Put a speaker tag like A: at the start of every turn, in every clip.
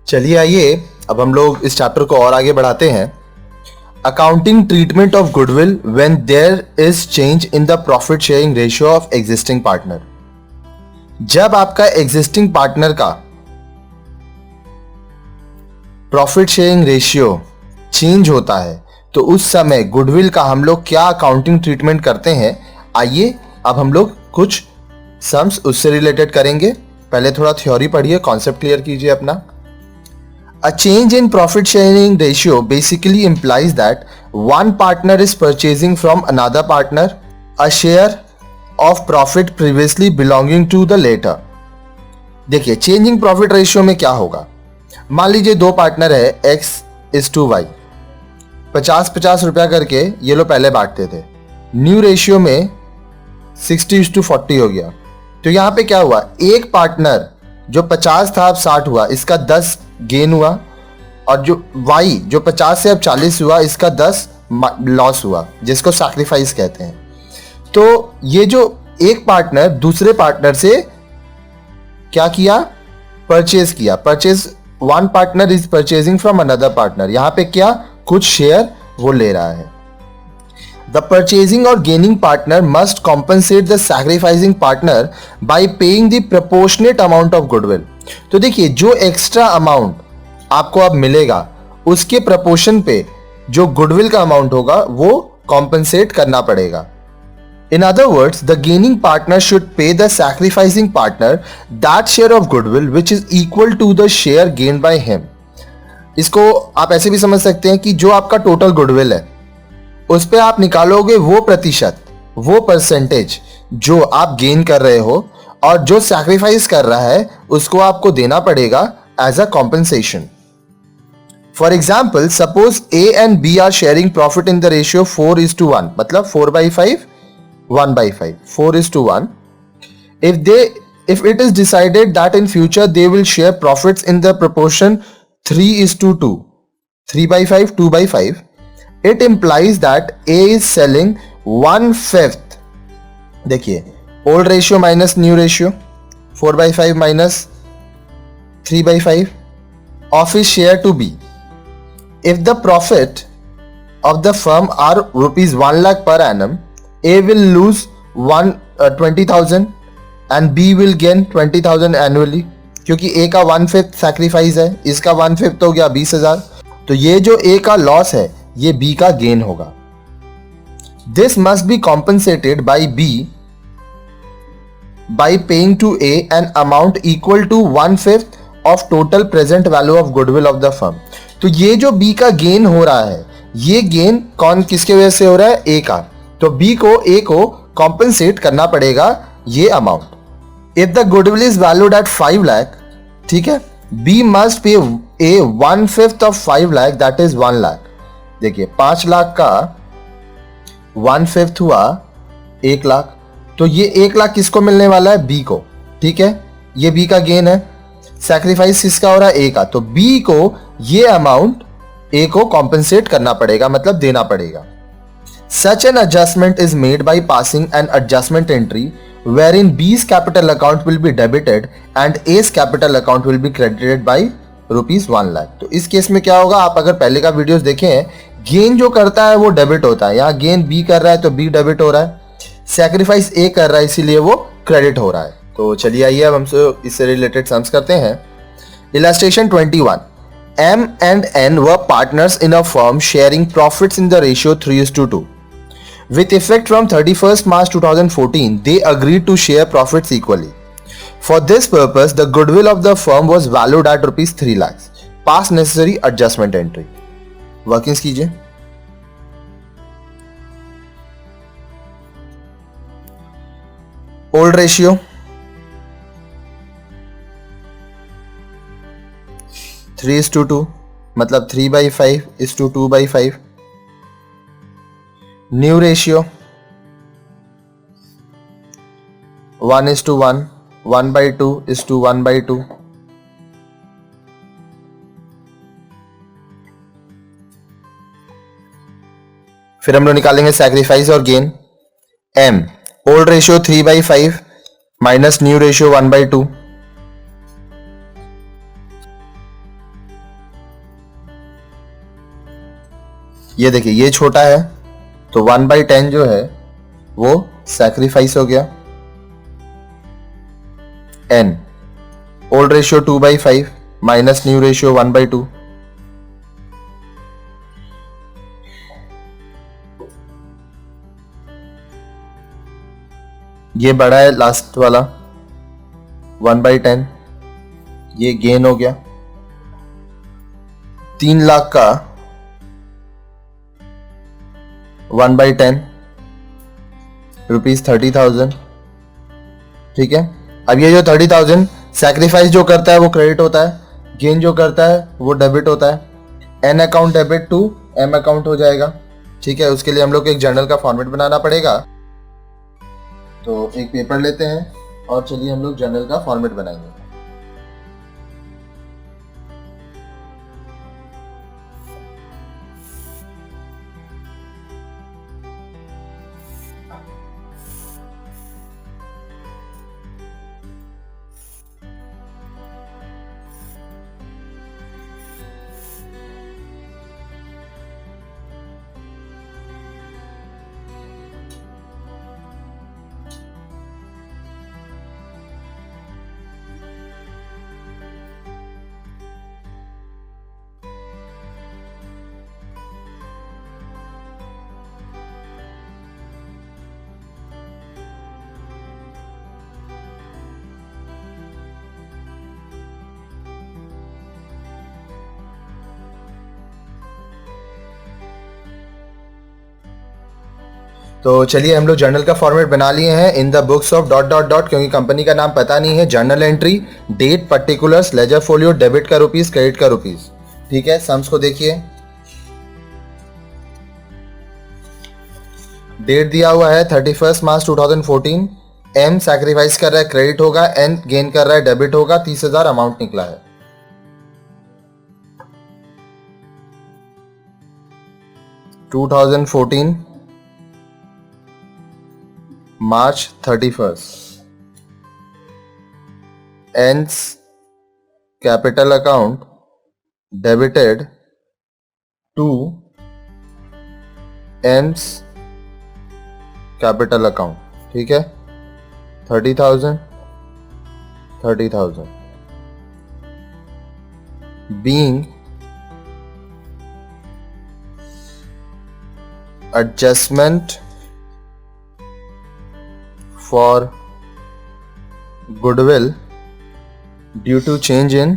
A: चलिए आइए अब हम लोग इस चैप्टर को और आगे बढ़ाते हैं। Accounting treatment of goodwill when there is change in the profit sharing ratio of existing partner. जब आपका एग्जिस्टिंग पार्टनर का प्रॉफिट शेयरिंग रेशियो चेंज होता है तो उस समय गुडविल का हम लोग क्या अकाउंटिंग ट्रीटमेंट करते हैं, आइए अब हम लोग कुछ सम्स उससे रिलेटेड करेंगे। पहले थोड़ा थ्योरी पढ़िए, कॉन्सेप्ट क्लियर कीजिए अपना। A change in profit sharing ratio basically implies that one partner is purchasing from another partner a share of profit previously belonging to the latter। देखिए चेंजिंग प्रॉफिट रेशियो में क्या होगा। मान लीजिए दो पार्टनर है X/Y, 50-50 रुपया करके ये लोग पहले बांटते थे। न्यू रेशियो में 60:40 हो गया। तो यहां पे क्या हुआ, एक पार्टनर जो 50 था अब 60 हुआ, इसका 10 गेन हुआ, और जो Y जो 50 से अब 40 हुआ, इसका 10 लॉस हुआ, जिसको सैक्रिफाइस कहते हैं। तो ये जो एक पार्टनर दूसरे पार्टनर से क्या किया, परचेज किया। Purchase, one partner is purchasing from another partner. यहां पे क्या, कुछ शेयर वो ले रहा है। The purchasing or gaining partner must compensate the sacrificing partner by paying the proportionate amount of goodwill। तो देखिए जो एक्स्ट्रा अमाउंट आपको अब मिलेगा उसके प्रपोर्शन पे जो गुडविल का अमाउंट होगा वो कॉम्पनसेट करना पड़ेगा। In other words, the gaining partner should pay the sacrificing partner that share of goodwill which is equal to the share gained by him। इसको आप ऐसे भी समझ सकते हैं कि जो आपका टोटल गुडविल है उस पे आप निकालोगे वो प्रतिशत, वो परसेंटेज जो आप गेन कर रहे हो, और जो सैक्रिफाइस कर रहा है उसको आपको देना पड़ेगा as a compensation. For example, suppose A and B are sharing profit in the ratio 4:1, मतलब 4/5 1/5, 4:1। If it is decided that in future they will share profits in the proportion 3:2, 3/5 2/5, it implies that A is selling 1/5। देखिए old ratio minus new ratio, 4/5 minus 3/5 of his share to B। If the profit of the firm are rupees 1 lakh per annum, A will lose 20,000 and B will gain 20,000 annually, क्योंकि A का 1/5 sacrifice है, इसका 1/5 तो हो गया 20,000। तो ये जो A का लॉस है ये B का गेन होगा। This must be compensated by B by paying to A an amount equal to 1/5 of total present value of goodwill of the firm। तो ये जो B का गेन हो रहा है, ये गेन कौन किसके वजह से हो रहा है, A का। तो B को A को कॉम्पनसेट करना पड़ेगा ये amount. If the goodwill is valued at 5 lakh, ठीक है, B must pay A 1/5 of 5 lakh, that is 1 lakh. देखिए 5 लाख का 1/5 हुआ 1 लाख, तो ये 1 लाख किसको मिलने वाला है, B को, ठीक है। ये B का गेन है, सैक्रिफाइस किसका हो रहा है, A का। तो B को ये अमाउंट A को कॉम्पनसेट करना पड़ेगा, मतलब देना पड़ेगा। Such an adjustment is made by passing an adjustment entry wherein B's capital account will be debited and A's capital account will be credited by ₹1 lakh. तो इस केस में क्या होगा, आप अगर पहले का वीडियोस देखे हैं, गेन जो करता है वो डेबिट होता है। यहाँ गेन B कर रहा है तो B डेबिट हो रहा है, सैक्रिफाइस A कर रहा है इसीलिए वो क्रेडिट हो रहा है। तो चलिए आइए अब हमसे इससे रिलेटेड सम्स करते हैं। Illustration 21, M and N were partners in a firm sharing profits in the ratio 3:2. With effect from 31st March 2014, they agreed to share profits equally. For this purpose, the goodwill of the firm was valued at ₹3 lakhs. Pass necessary adjustment entry. Workings कीजिए। Old ratio 3:2, मतलब 3/5:2/5। New ratio 1:1, 1/2:1/2। फिर हम लोग निकालेंगे sacrifice और gain. M old ratio 3/5 minus new ratio 1/2। ये देखिए ये छोटा है तो 1/10 जो है वो सैक्रिफाइस हो गया। n old ratio 2/5 minus new ratio 1/2। ये बड़ा है लास्ट वाला 1/10, ये गेन हो गया। 3 लाख का 1/10 रुपीज 30,000। ठीक है, अब ये जो 30,000 सैक्रिफाइस जो करता है वो क्रेडिट होता है, गेन जो करता है वो डेबिट होता है। N account debit to M account हो जाएगा। ठीक है, उसके लिए हम लोग को एक जर्नल का फॉर्मेट बनाना पड़ेगा। तो एक पेपर लेते हैं और चलिए हम लोग जर्नल का फॉर्मेट बनाएंगे। तो चलिए हम लोग जर्नल का फॉर्मेट बना लिए हैं। In the books of dot dot dot, क्योंकि कंपनी का नाम पता नहीं है, journal entry, date, particulars, ledger folio, debit का रुपीस, क्रेडिट का रुपीस। ठीक है, सम्स को देखिए। डेट दिया हुआ है 31 मार्च 2014। एम सैक्रिफाइस कर रहा है, क्रेडिट होगा। एन गेन कर रहा है, डेबिट होगा। 30,000 अमाउंट निकला है। (2014) March 31st. N's capital account debited to M's capital account. ठीक है, 30,000 30,000 being adjustment for goodwill due to change in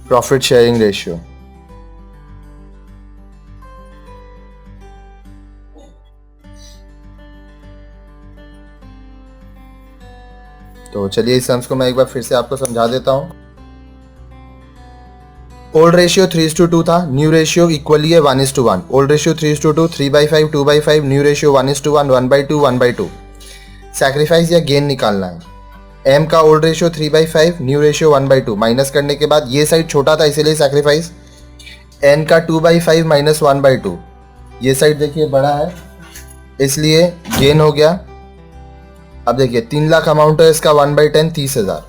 A: profit sharing ratio. तो चलिए इस सम्स को मैं एक बार फिर से आपको समझा देता हूं। ओल्ड रेशियो 3:2 था, न्यू रेशियो इक्वली है 1:1। Old ratio 3:2, 3/5, 2/5, new ratio 1:1, 1/2, 1/2। Sacrifice या गेन निकालना है। एम का old ratio 3/5, new ratio 1/2। Minus करने के बाद ये साइड छोटा था इसीलिए सैक्रिफाइस। एन का 2/5 माइनस 1/2, ये साइड देखिए बड़ा है इसलिए गेन हो गया। अब देखिए 3 लाख अमाउंट है इसका, 1/10 30,000।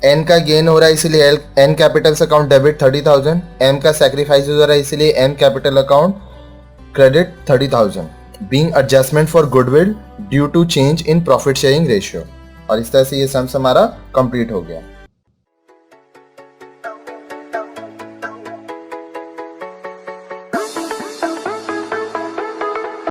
A: एन का गेन हो रहा है इसीलिए N capital account debit 30,000। M का सैक्रिफाइस हो रहा है इसीलिए M capital account credit 30,000 being adjustment for goodwill due to change in profit sharing ratio. और इस तरह से ये सम्स हमारा कंप्लीट हो गया।